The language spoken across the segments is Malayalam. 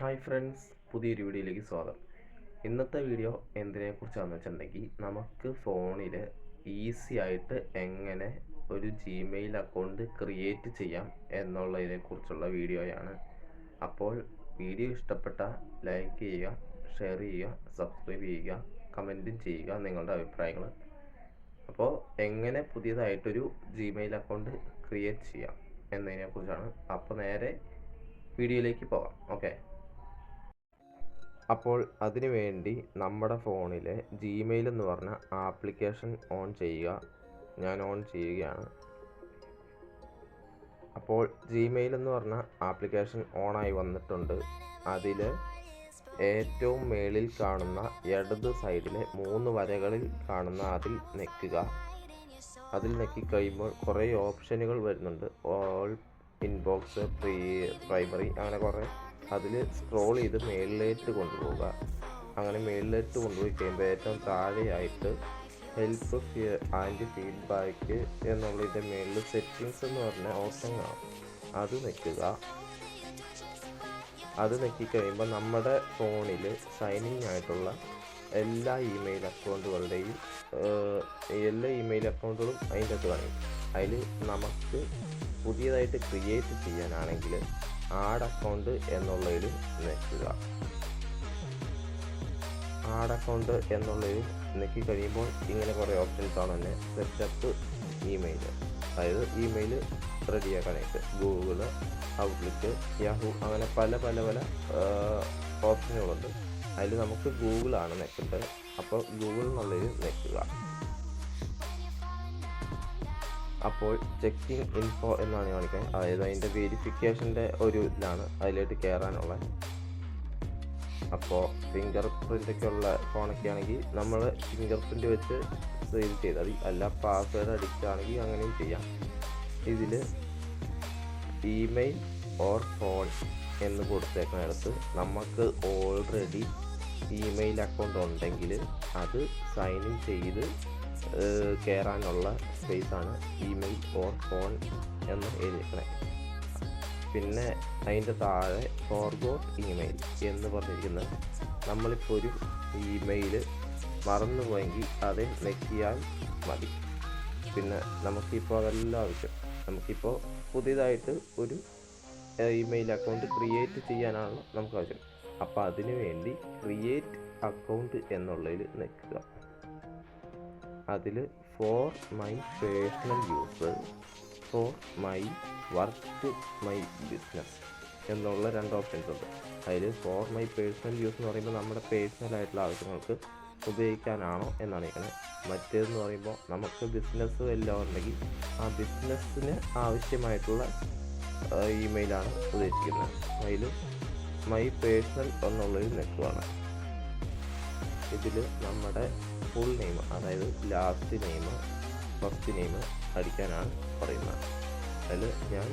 ഹായ് ഫ്രണ്ട്സ്, പുതിയൊരു വീഡിയോയിലേക്ക് സ്വാഗതം. ഇന്നത്തെ വീഡിയോ എന്തിനെക്കുറിച്ചാണെന്ന് വെച്ചിട്ടുണ്ടെങ്കിൽ നമുക്ക് ഫോണിൽ ഈസി ആയിട്ട് എങ്ങനെ ഒരു ജിമെയിൽ അക്കൗണ്ട് ക്രിയേറ്റ് ചെയ്യാം എന്നുള്ളതിനെക്കുറിച്ചുള്ള വീഡിയോയാണ്. അപ്പോൾ വീഡിയോ ഇഷ്ടപ്പെട്ടാൽ ലൈക്ക് ചെയ്യുക, ഷെയർ ചെയ്യുക, സബ്സ്ക്രൈബ് ചെയ്യുക, കമൻറ്റും ചെയ്യുക നിങ്ങളുടെ അഭിപ്രായങ്ങൾ. അപ്പോൾ എങ്ങനെ പുതിയതായിട്ടൊരു ജിമെയിൽ അക്കൗണ്ട് ക്രിയേറ്റ് ചെയ്യാം എന്നതിനെക്കുറിച്ചാണ്. അപ്പോൾ നേരെ വീഡിയോയിലേക്ക് പോകാം. ഓക്കെ, അപ്പോൾ അതിനു വേണ്ടി നമ്മുടെ ഫോണിലെ ജിമെയിൽ എന്ന് പറഞ്ഞ ആപ്ലിക്കേഷൻ ഓൺ ചെയ്യുക. ഞാൻ ഓൺ ചെയ്യുകയാണ്. അപ്പോൾ ജിമെയിൽ എന്ന് പറഞ്ഞ ആപ്ലിക്കേഷൻ ഓണായി വന്നിട്ടുണ്ട്. അതിൽ ഏറ്റവും മേളിൽ കാണുന്ന ഇടത് സൈഡിലെ 3 വരകളിൽ കാണുന്ന അതിൽ ഞെക്കുക. അതിൽ ഞെക്കിക്കഴിയുമ്പോൾ കുറേ ഓപ്ഷനുകൾ വരുന്നുണ്ട്. ഓൾ, ഇൻബോക്സ്, പ്രൈമറി, അങ്ങനെ കുറേ. അതിൽ സ്ക്രോൾ ചെയ്ത് മേളിലേക്ക് കൊണ്ടുപോവുക. അങ്ങനെ മേളിലേക്ക് കൊണ്ടുപോയി കഴിയുമ്പോൾ ഏറ്റവും താഴെയായിട്ട് ഹെൽപ്പ് ആൻഡ് ഫീഡ്ബാക്ക് എന്നുള്ളതിൻ്റെ മേളിൽ സെറ്റിങ്സ് എന്ന് പറഞ്ഞ ഓപ്ഷൻ കാണും. അത് ഞെക്കുക. അത് ഞെക്കിക്കഴിയുമ്പോൾ നമ്മുടെ ഫോണിൽ സൈനിങ് ആയിട്ടുള്ള എല്ലാ ഇമെയിൽ അക്കൗണ്ടുകളുടെയും എല്ലാ ഇമെയിൽ അക്കൗണ്ടുകളും അതിൻ്റെ അകത്ത് കാണിക്കും. അതിൽ നമുക്ക് പുതിയതായിട്ട് ക്രിയേറ്റ് ചെയ്യാനാണെങ്കിൽ ആഡ് അക്കൗണ്ട് എന്നുള്ളതിൽ ഞെക്കുക. ആഡ് അക്കൗണ്ട് എന്നുള്ളതിൽ ഞെക്കി കഴിയുമ്പോൾ ഇങ്ങനെ കുറേ ഓപ്ഷൻസ് ആണ് തന്നെ. സെറ്റപ്പ് ഇമെയിൽ, അതായത് ഇമെയിൽ റെഡിയാക്കാനായിട്ട് ഗൂഗിൾ, ഔട്ട്ലുക്ക്, യാഹൂ, അങ്ങനെ പല പല പല ഓപ്ഷനുകളുണ്ട്. അതിൽ നമുക്ക് ഗൂഗിളാണ് ഞെക്കേണ്ടത്. അപ്പോൾ ഗൂഗിൾ എന്നുള്ളതിൽ ഞെക്കുക. അപ്പോൾ ചെക്കിങ് ഇൻഫോ എന്നാണ് കാണിക്കാൻ, അതായത് അതിൻ്റെ വെരിഫിക്കേഷൻ്റെ ഒരു ഇതിലാണ് അതിലോട്ട് കയറാനുള്ളത്. അപ്പോൾ ഫിംഗർ പ്രിൻ്റൊക്കെ ഉള്ള ഫോണൊക്കെ ആണെങ്കിൽ നമ്മൾ ഫിംഗർ പ്രിൻ്റ് വെച്ച് സേവ് ചെയ്താൽ മതി. അല്ല പാസ്വേഡ് അടിക്കുകയാണെങ്കിൽ അങ്ങനെയും ചെയ്യാം. ഇതിൽ ഇമെയിൽ ഓർ ഫോൺ എന്ന് കൊടുത്തേക്കുന്നിടത്ത് നമുക്ക് ഓൾറെഡി ഇമെയിൽ അക്കൗണ്ട് ഉണ്ടെങ്കിൽ അത് സൈൻ ഇൻ ചെയ്ത് കയറാനുള്ള സ്പേസാണ് ഇമെയിൽ ഓർ ഫോൺ എന്ന് എഴുതിക്കണേ. പിന്നെ അതിൻ്റെ താഴെ ഫോർഗോട്ട് ഇമെയിൽ എന്ന് പറഞ്ഞിരിക്കുന്നത്, നമ്മളിപ്പോൾ ഒരു ഇമെയിൽ മറന്നു പോയെങ്കിൽ അത് ഞെക്കിയാൽ മതി. പിന്നെ നമുക്കിപ്പോൾ അതെല്ലാം ആവശ്യം. നമുക്കിപ്പോൾ പുതിയതായിട്ട് ഒരു ഇമെയിൽ അക്കൗണ്ട് ക്രിയേറ്റ് ചെയ്യാനാണ് നമുക്ക് ആവശ്യം. അപ്പോൾ അതിനു വേണ്ടി ക്രിയേറ്റ് അക്കൗണ്ട് എന്നുള്ളതിൽ ഞെക്കുക. അതിൽ for my personal use, for my work, my business എന്നുള്ള 2 ഓപ്ഷൻസ് ഉണ്ട്. അതിൽ ഫോർ മൈ പേഴ്സണൽ യൂസ് എന്ന് പറയുമ്പോൾ നമ്മുടെ പേഴ്സണൽ ആയിട്ടുള്ള ആവശ്യങ്ങൾക്ക് ഉപയോഗിക്കാനാണോ എന്നാണ് ഇരിക്കുന്നത്. മറ്റേതെന്ന് പറയുമ്പോൾ നമുക്ക് ബിസിനസ് എല്ലാം ഉണ്ടെങ്കിൽ ആ ബിസിനസ്സിന് ആവശ്യമായിട്ടുള്ള ഇമെയിലാണ് ഉദ്ദേശിക്കുന്നത്. അതിൽ മൈ പേഴ്സണൽ എന്നുള്ളൊരു നെറ്റുമാണ്. ഇതിൽ നമ്മുടെ ഫുൾ നെയിം, അതായത് ലാസ്റ്റ് നെയിം, ഫസ്റ്റ് നെയിം അടിക്കാനാണ് പറയുന്നത്. അതിൽ ഞാൻ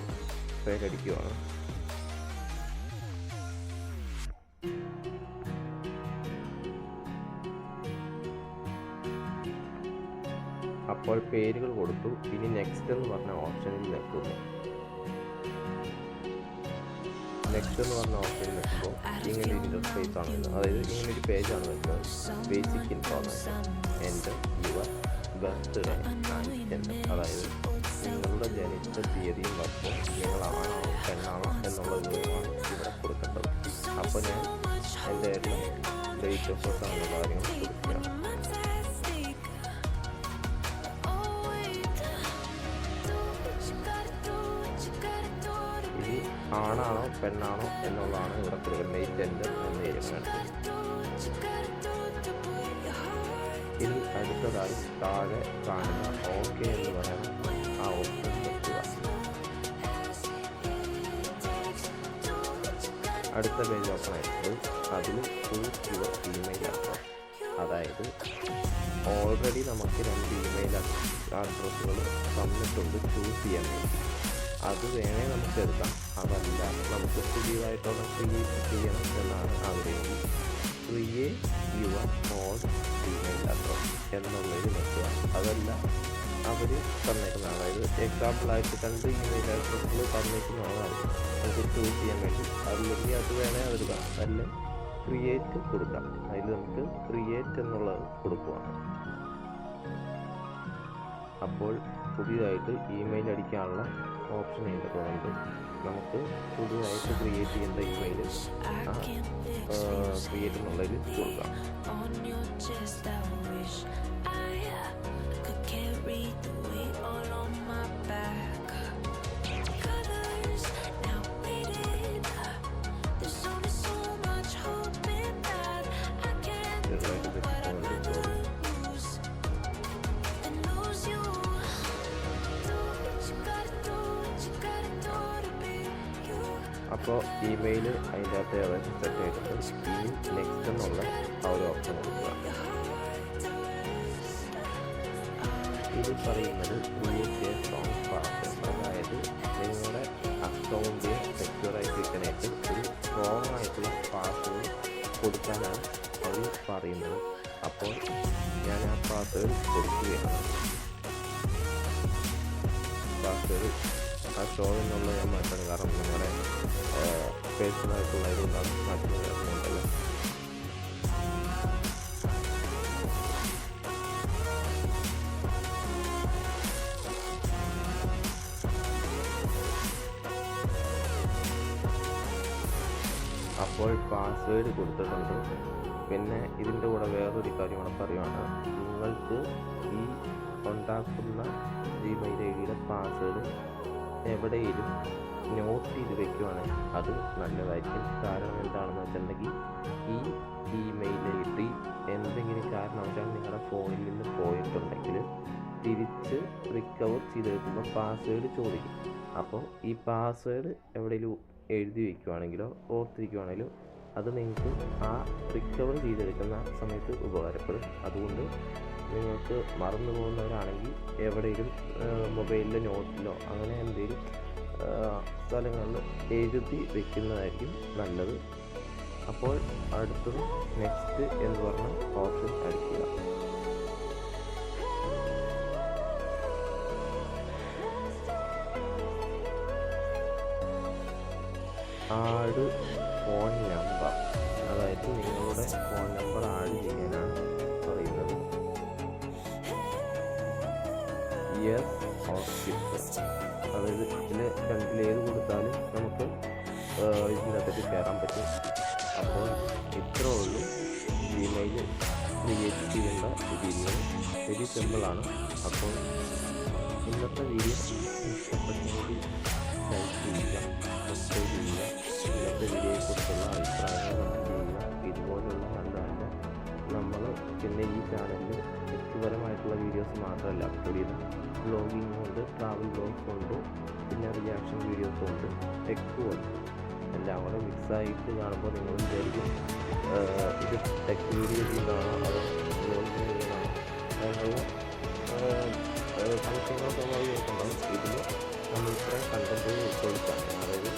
പേര് അടിക്കുകയാണ്. അപ്പോൾ പേരുകൾ കൊടുത്തു. ഇനി നെക്സ്റ്റ് എന്ന് പറഞ്ഞ ഓപ്ഷനിൽ നിൽക്കുന്നു. നെക്സ്റ്റ് എന്ന് പറഞ്ഞ ഓപ്ഷനിൽ നിൽക്കുമ്പോൾ ഇങ്ങനെ ഒരു ഇൻ്റർഫേസ് ആണ് വരുന്നത്. അതായത് ഇങ്ങനെ ഒരു പേജാണ് വരുന്നത്. ബേസിക് ഇൻഫോർമേഷൻ, എൻ്റെ യുവർ ബർത്ത്ഡേ ആൻഡ് ജെൻഡർ, അതായത് നിങ്ങളുടെ ജനിച്ച തീയതിയും വർഷവും, നിങ്ങളാണോ പെണ്ണാണോ എന്നുള്ളത് ആണ് ഇവിടെ കൊടുക്കേണ്ടത്. അപ്പോൾ ഞാൻ എൻ്റെ ഡേറ്റ് ഓഫ് ബർത്ത് അങ്ങനെയുള്ള കാര്യങ്ങൾ കൊടുക്കുകയാണ്. ആണാണോ പെണ്ണാണോ എന്നുള്ളതാണ് ഇവിടെ കൊടുക്കേണ്ടത്. ജെൻഡർ എന്ന് എഴുതുന്നത്. ഇനി അടുത്തതായി താഴെ കാണുന്ന ഓക്കെ എന്ന് പറയുന്ന ആ ഓപ്ഷൻ വെക്കുക. അടുത്ത പേജ് ഓപ്പൺ ആയിട്ട് അതിൽ ചൂസ് യുവർ ഇമെയിൽ അഡ്രസ്, അതായത് ഓൾറെഡി നമുക്ക് 2 ഇമെയിൽ അഡ്രസ്സുകൾ തന്നിട്ടുണ്ട് ചൂസ് ചെയ്യാൻ വേണ്ടി. അത് വേണേ നമുക്ക് എടുക്കാം. അതല്ല നമുക്ക് പുതിയതായിട്ടുള്ള ക്രിയേറ്റ് ചെയ്യണം എന്നാണ് ആഗ്രഹിക്കുന്നത്. Create your own email address എന്നുള്ളതിൽ നിൽക്കുക. അതല്ല അവർ തന്നേക്കുന്നത്, അതായത് എക്സാമ്പിളായിട്ട് 2 ഇമെയിൽ അഡ്രസ്സുകൾ തന്നേക്കുന്നതാണ് നമുക്ക് ചൂസ് ചെയ്യാൻ വേണ്ടി. അല്ലെങ്കിൽ അത് വേണേൽ അതെടുക്കാം, നല്ല ക്രിയേറ്റ് കൊടുക്കാം. അതിൽ നമുക്ക് ക്രിയേറ്റ് എന്നുള്ളത് കൊടുക്കുവാണ്. അപ്പോൾ പുതിയതായിട്ട് ഇമെയിൽ അടിക്കാനുള്ള ഓപ്ഷൻ അതിൻ്റെ പോകുന്നുണ്ട്. നമുക്ക് പുതിയതായിട്ട് ക്രിയേറ്റ് ചെയ്യേണ്ട ഇമെയിൽ ക്രിയേറ്റ് എന്നുള്ളതിൽ കൊടുക്കാം. അപ്പോൾ ഇമെയിൽ അതിൻ്റെ അകത്ത് ഏകദേശം സെറ്റ് ആയിട്ടുണ്ട്. ഇനി നെക്സ്റ്റ് എന്നുള്ള ആ ഒരു ഓപ്ഷൻ കൊടുക്കുക. ഇത് പറയുന്നത് ക്രിയേറ്റ് എ സ്ട്രോങ് പാസ്വേഡ്, അതായത് നിങ്ങളുടെ അക്കൗണ്ട് സെക്യൂറായി കിട്ടാനായിട്ട് ഒരു സ്ട്രോങ് ആയിട്ടുള്ള പാസ്വേഡ് കൊടുക്കാനാണ് അവർ പറയുന്നത്. അപ്പോൾ ഞാൻ ആ പാസ്വേഡ് കൊടുക്കുകയാണ്. പാസ്വേഡ് ആ ഷോ എന്നുള്ള ഞാൻ മാറ്റാണ്, കാരണം നിങ്ങളുടെ പേഴ്സണലായിട്ടുള്ള ഇതുകൊണ്ടാണ് മാറ്റുന്നത്. അതുകൊണ്ടല്ല. അപ്പോൾ പാസ്വേഡ് കൊടുത്തിട്ടുണ്ട്. പിന്നെ ഇതിൻ്റെ കൂടെ വേറൊരു കാര്യം കൂടെ പറയുവാണ്. നിങ്ങൾക്ക് ഈ ഉണ്ടാക്കുന്ന ജിമെയിൽ ഐ ഡിയുടെ പാസ്വേഡ് എവിടെയെങ്കിലും നോട്ട് ചെയ്ത് വെക്കുവാണെങ്കിൽ അത് നല്ലതായിരിക്കും. കാരണം എന്താണെന്ന് വെച്ചിട്ടുണ്ടെങ്കിൽ ഈ ഇമെയിൽ ഐ ഡി എന്തെങ്കിലും കാരണവശാൽ നിങ്ങളുടെ ഫോണിൽ നിന്ന് പോയിട്ടുണ്ടെങ്കിൽ തിരിച്ച് റിക്കവർ ചെയ്തെടുക്കുമ്പോൾ പാസ്വേഡ് ചോദിക്കും. അപ്പോൾ ഈ പാസ്വേഡ് എവിടെയെങ്കിലും എഴുതി വയ്ക്കുവാണെങ്കിലോ ഓർത്തിരിക്കുവാണെങ്കിലോ അത് നിങ്ങൾക്ക് ആ റിക്കവർ ചെയ്തെടുക്കുന്ന സമയത്ത് ഉപകാരപ്പെടും. അതുകൊണ്ട് നിങ്ങൾക്ക് മറന്നു പോകുന്നവരാണെങ്കിൽ എവിടെയെങ്കിലും മൊബൈലിലെ നോട്ടിലോ അങ്ങനെ എന്തെങ്കിലും സ്ഥലങ്ങളിൽ എഴുതി വയ്ക്കുന്നതായിരിക്കും നല്ലത്. അപ്പോൾ അടുത്തത് നെക്സ്റ്റ് എന്ന് പറഞ്ഞ ഓപ്ഷൻ അടിക്കുക. ആഡ് ഫോൺ നമ്പർ, അതായത് നിങ്ങളുടെ ഫോൺ നമ്പർ ആഡ് ചെയ്യാനാണ് പറയുന്നത്. യെസ് ഓർ സ്കിപ്പ്, അതായത് ഇതിൽ രണ്ടിലേത് കൊടുത്താലും നമുക്ക് ഇതിൻ്റെ അകത്തേക്ക് കയറാൻ പറ്റും. അപ്പോൾ ഇത്രേ ഉള്ളൂ ജിമെയിൽ ക്രിയേറ്റ് ചെയ്യേണ്ട രീതികൾ. വെരി സിമ്പിളാണ്. അപ്പോൾ ഇന്നത്തെ വീഡിയോ ഇഷ്ടപ്പെട്ടെങ്കിൽ ലൈക്ക് ചെയ്യുക, സബ്സ്ക്രൈബ് ചെയ്യുക, ഇന്നത്തെ വീഡിയോയെക്കുറിച്ചുള്ള അഭിപ്രായങ്ങൾ കമൻറ്റ് ചെയ്യുക. ഇതുപോലുള്ള നല്ല നല്ല നമ്മൾ പിന്നെ ഈ ചാനലിൽ വ്യക്തിപരമായിട്ടുള്ള വീഡിയോസ് മാത്രമല്ല അപ്ലോഡ് ചെയ്യുന്നത്. വ്ളോഗിങ് ഉണ്ട്, ട്രാവൽ വ്ളോഗ്സ് ഉണ്ട്, പിന്നെ റിയാക്ഷൻ വീഡിയോസും ഉണ്ട്, ടെക്കും ഉണ്ട്. എല്ലാം കൂടെ മിക്സായിട്ട് കാണുമ്പോൾ നിങ്ങൾ വിചാരിക്കും ഇത് ടെക് വീഡിയോ ചെയ്യുന്നതാണോ അതോ വ്ളോഗിങ് ചെയ്യുന്നതാണോ, അതിനുള്ള സംശയങ്ങൾ സ്വാഭാവികമായിട്ടുണ്ടാകും. ഇതിൽ നമ്മൾ ഇത്രയും കണ്ടൻറ്റ് ഉൾക്കൊള്ളിച്ചാണ്, അതായത്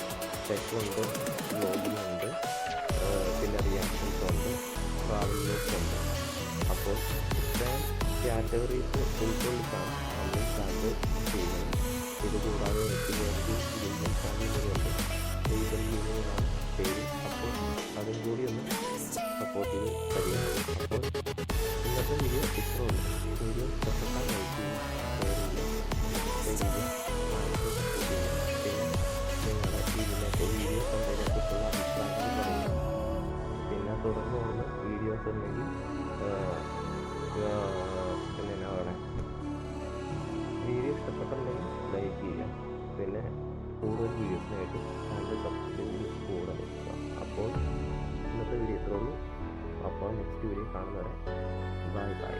ടെക്കുണ്ട്, വ്ളോഗിങ് ഉണ്ട്, പിന്നെ റിയാക്ഷൻസ് ഉണ്ട്, ട്രാവൽ വ്ളോഗ്സ് ഉണ്ട്. അപ്പോൾ ഇത്രയും കാറ്റഗറീസ് ഉൾക്കൊള്ളിച്ചാണ് നമ്മൾ ചാനൽ ചെയ്യുന്നത്. ഇത് കൂടാതെ ഇന്ത്യൻ ഫാമിലിയുണ്ട്, യൂണിയനാണ് പേര്. അപ്പോൾ അതും കൂടി ഒന്ന് സപ്പോർട്ട് ചെയ്ത് തരിക. അപ്പോൾ ഇന്നത്തെ വീഡിയോ ഇത്രേ ഉള്ളൂ. വീഡിയോ ഇഷ്ടപ്പെട്ടാൽ ലൈക്ക് ചെയ്യുക, ഷെയർ ചെയ്യുക, പിന്നെ നിങ്ങളുടെ ഇതിനകത്ത് വീഡിയോസ് ഉള്ളതിനെക്കുറിച്ചുള്ള അഭിപ്രായങ്ങൾ പറയുക. പിന്നെ തുടർന്ന് വന്ന് വീഡിയോസ് ഉണ്ടെങ്കിൽ പിന്നെ എന്നാ പറയണേ, വീഡിയോ ഇഷ്ടപ്പെട്ടിട്ടുണ്ടെങ്കിൽ ലൈക്ക് ചെയ്യുക. പിന്നെ കൂടുതൽ വീഡിയോസിനായിട്ട് ചാനൽ സബ്സ്ക്രൈബ് ചെയ്ത് കൂടെ വയ്ക്കുക. അപ്പോൾ ഇന്നത്തെ വീഡിയോ ഇത്രേ ഉള്ളൂ. അപ്പോൾ നെക്സ്റ്റ് വീഡിയോ കാണുന്നവരെ ബൈ ബൈ.